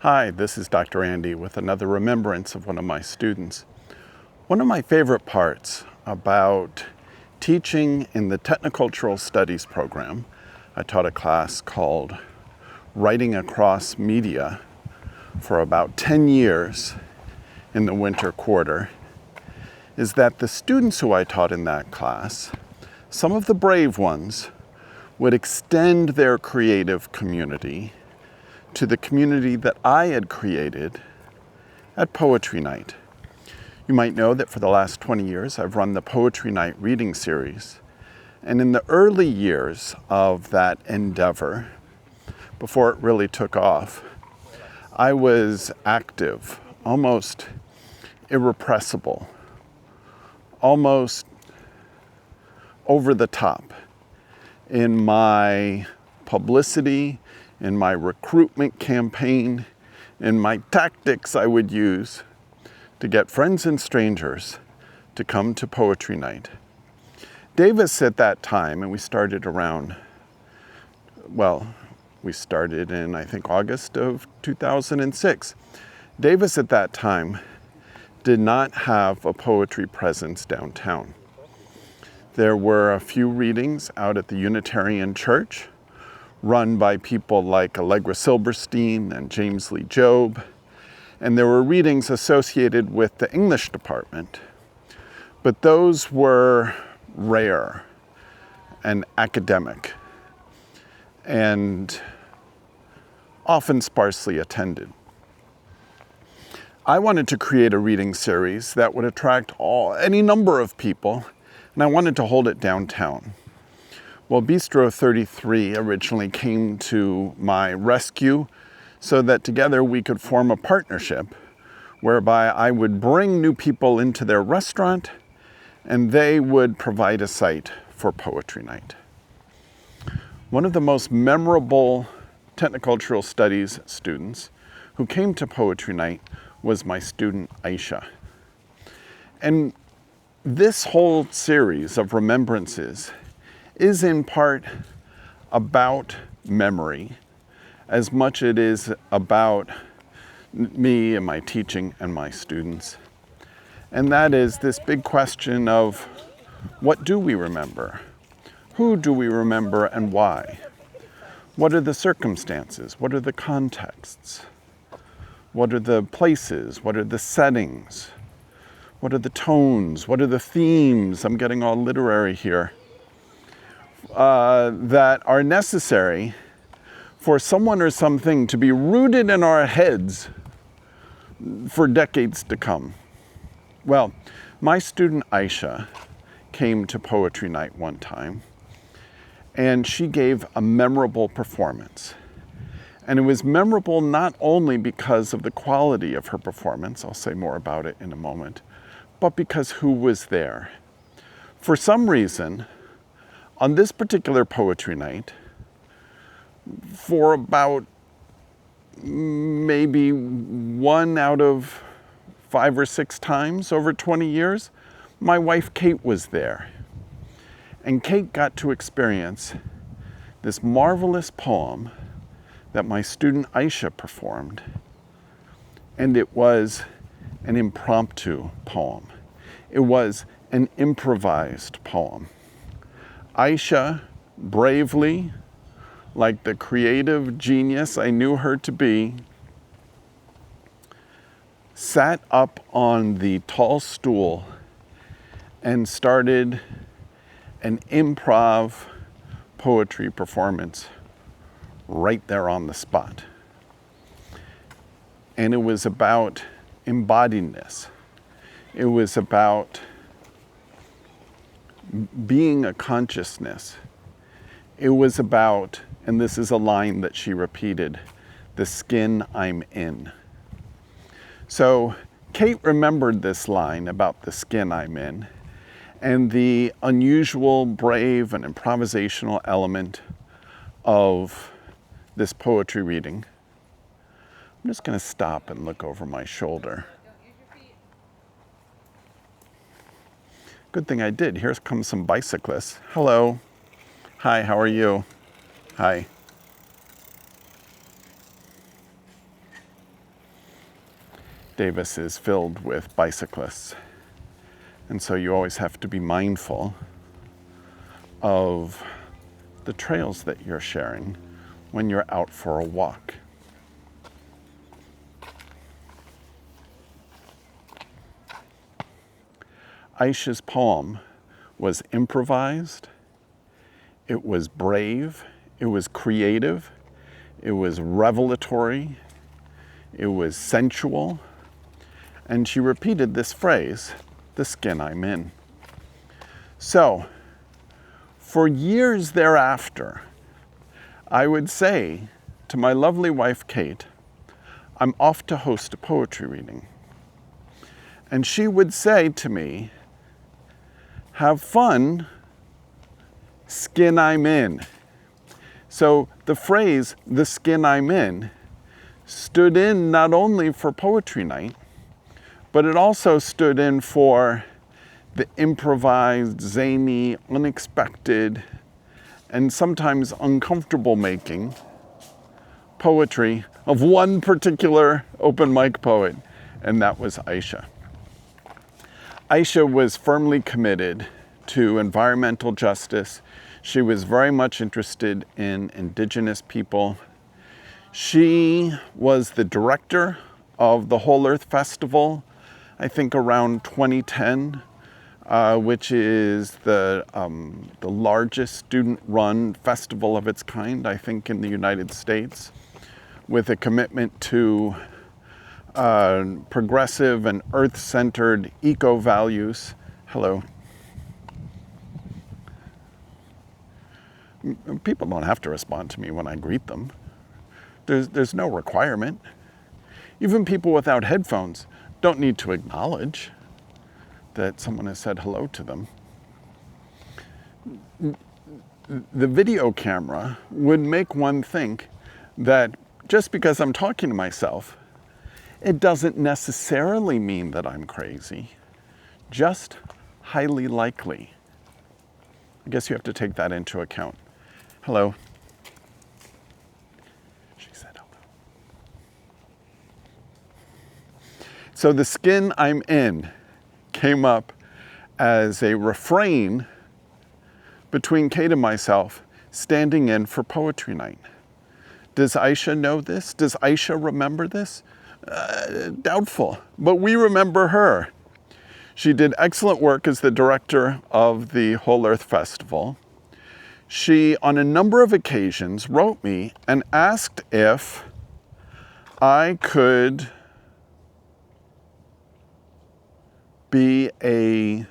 Hi, this is Dr. Andy with another remembrance of one of my students. One of my favorite parts about teaching in the Technocultural Studies program, I taught a class called Writing Across Media for about 10 years in the winter quarter, is that the students who I taught in that class, some of the brave ones, would extend their creative community to the community that I had created at Poetry Night. You might know that for the last 20 years I've run the Poetry Night reading series. And in the early years of that endeavor, before it really took off, I was active, almost irrepressible, almost over the top in my publicity, in my recruitment campaign, in my tactics I would use to get friends and strangers to come to Poetry Night. Davis at that time, and we started in, I think, August of 2006. Davis at that time did not have a poetry presence downtown. There were a few readings out at the Unitarian Church, run by people like Allegra Silberstein and James Lee Job, and there were readings associated with the English department, but those were rare and academic and often sparsely attended. I wanted to create a reading series that would attract any number of people, and I wanted to hold it downtown. Well, Bistro 33 originally came to my rescue so that together we could form a partnership whereby I would bring new people into their restaurant and they would provide a site for Poetry Night. One of the most memorable Technocultural Studies students who came to Poetry Night was my student Ayşe. And this whole series of remembrances is in part about memory as much as it is about me and my teaching and my students. And that is this big question of what do we remember? Who do we remember and why? What are the circumstances? What are the contexts? What are the places? What are the settings? What are the tones? What are the themes? I'm getting all literary here. That are necessary for someone or something to be rooted in our heads for decades to come. Well, my student Ayşe came to Poetry Night one time, and she gave a memorable performance. And it was memorable not only because of the quality of her performance, I'll say more about it in a moment, but because who was there. For some reason, on this particular Poetry Night, for about maybe 1 out of 5 or 6 times over 20 years, my wife Kate was there. And Kate got to experience this marvelous poem that my student Ayşe performed. And it was an impromptu poem. It was an improvised poem. Ayşe bravely, like the creative genius I knew her to be, sat up on the tall stool and started an improv poetry performance right there on the spot. And it was about embodiedness. It was about being a consciousness. It was about, and this is a line that she repeated, the skin I'm in. So Kate remembered this line about the skin I'm in and the unusual, brave, and improvisational element of this poetry reading. I'm just going to stop and look over my shoulder. Good thing I did. Here comes some bicyclists. Hello. Hi, how are you? Hi. Davis is filled with bicyclists. And so you always have to be mindful of the trails that you're sharing when you're out for a walk. Ayşe's poem was improvised, it was brave, it was creative, it was revelatory, it was sensual, and she repeated this phrase, "the skin I'm in." So, for years thereafter, I would say to my lovely wife, Kate, I'm off to host a poetry reading. And she would say to me, have fun, skin I'm in. So the phrase, the skin I'm in, stood in not only for poetry night, but it also stood in for the improvised, zany, unexpected, and sometimes uncomfortable making poetry of one particular open mic poet, and that was Ayşe. Ayşe was firmly committed to environmental justice. She was very much interested in Indigenous people. She was the director of the Whole Earth Festival, I think around 2010, which is the largest student-run festival of its kind, I think, in the United States, with a commitment to progressive and earth-centered eco-values. Hello. People don't have to respond to me when I greet them. There's no requirement. Even people without headphones don't need to acknowledge that someone has said hello to them. The video camera would make one think that just because I'm talking to myself, it doesn't necessarily mean that I'm crazy, just highly likely. I guess you have to take that into account. Hello. She said hello. So the skin I'm in came up as a refrain between Kate and myself standing in for poetry night. Does Ayşe know this? Does Ayşe remember this? Doubtful, but we remember her. She did excellent work as the director of the Whole Earth Festival. She, on a number of occasions, wrote me and asked if I could be a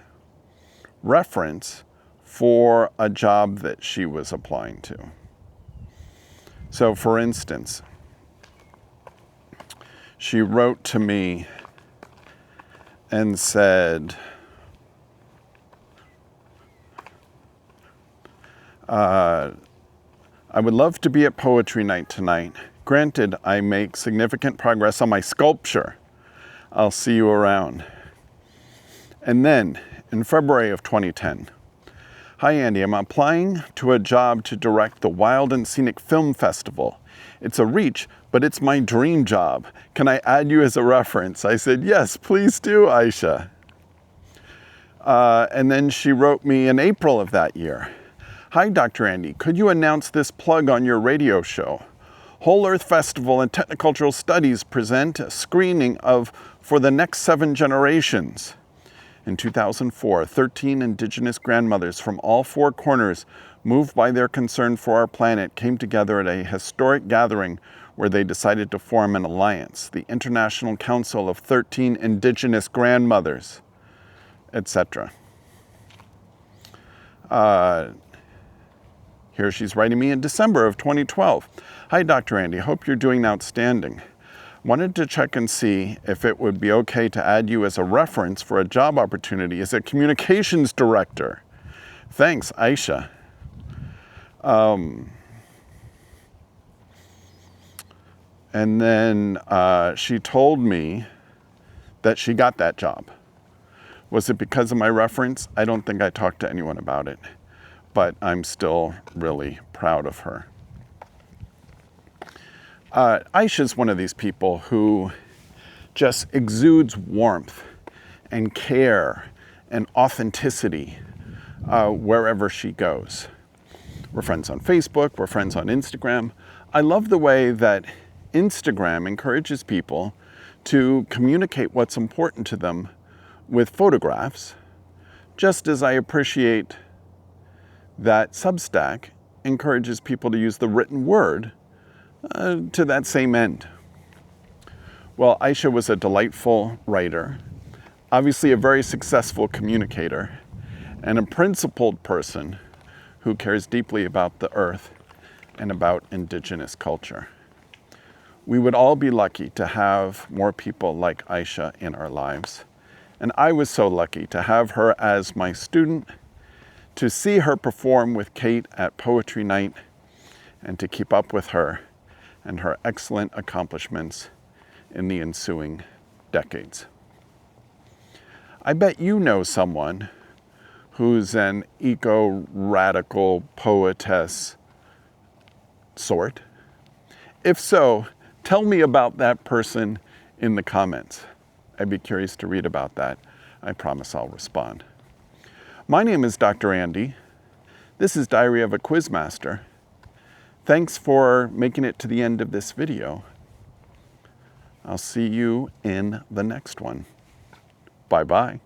reference for a job that she was applying to. So, for instance, she wrote to me and said, I would love to be at poetry night tonight. Granted, I make significant progress on my sculpture. I'll see you around. And then, in February of 2010, hi Andy, I'm applying to a job to direct the Wild and Scenic Film Festival. It's a reach, but it's my dream job. Can I add you as a reference? I said, yes, please do, Ayşe. And then she wrote me in April of that year. Hi, Dr. Andy, could you announce this plug on your radio show? Whole Earth Festival and Technocultural Studies present a screening of For the Next 7 Generations. In 2004, 13 Indigenous grandmothers from all four corners, moved by their concern for our planet, came together at a historic gathering where they decided to form an alliance, the International Council of 13 Indigenous Grandmothers, etc. Here she's writing me in December of 2012. Hi, Dr. Andy. Hope you're doing outstanding. Wanted to check and see if it would be okay to add you as a reference for a job opportunity as a communications director. Thanks, Ayşe. And then she told me that she got that job. Was it because of my reference? I don't think I talked to anyone about it, but I'm still really proud of her. Ayşe's one of these people who just exudes warmth and care and authenticity wherever she goes. We're friends on Facebook, we're friends on Instagram. I love the way that Instagram encourages people to communicate what's important to them with photographs, just as I appreciate that Substack encourages people to use the written word to that same end. Well, Ayşe was a delightful writer, obviously a very successful communicator, and a principled person who cares deeply about the earth and about Indigenous culture. We would all be lucky to have more people like Ayşe in our lives. And I was so lucky to have her as my student, to see her perform with Kate at Poetry Night, and to keep up with her and her excellent accomplishments in the ensuing decades. I bet you know someone who's an eco-radical poetess sort. If so, tell me about that person in the comments. I'd be curious to read about that. I promise I'll respond. My name is Dr. Andy. This is Diary of a Quizmaster. Thanks for making it to the end of this video. I'll see you in the next one. Bye-bye.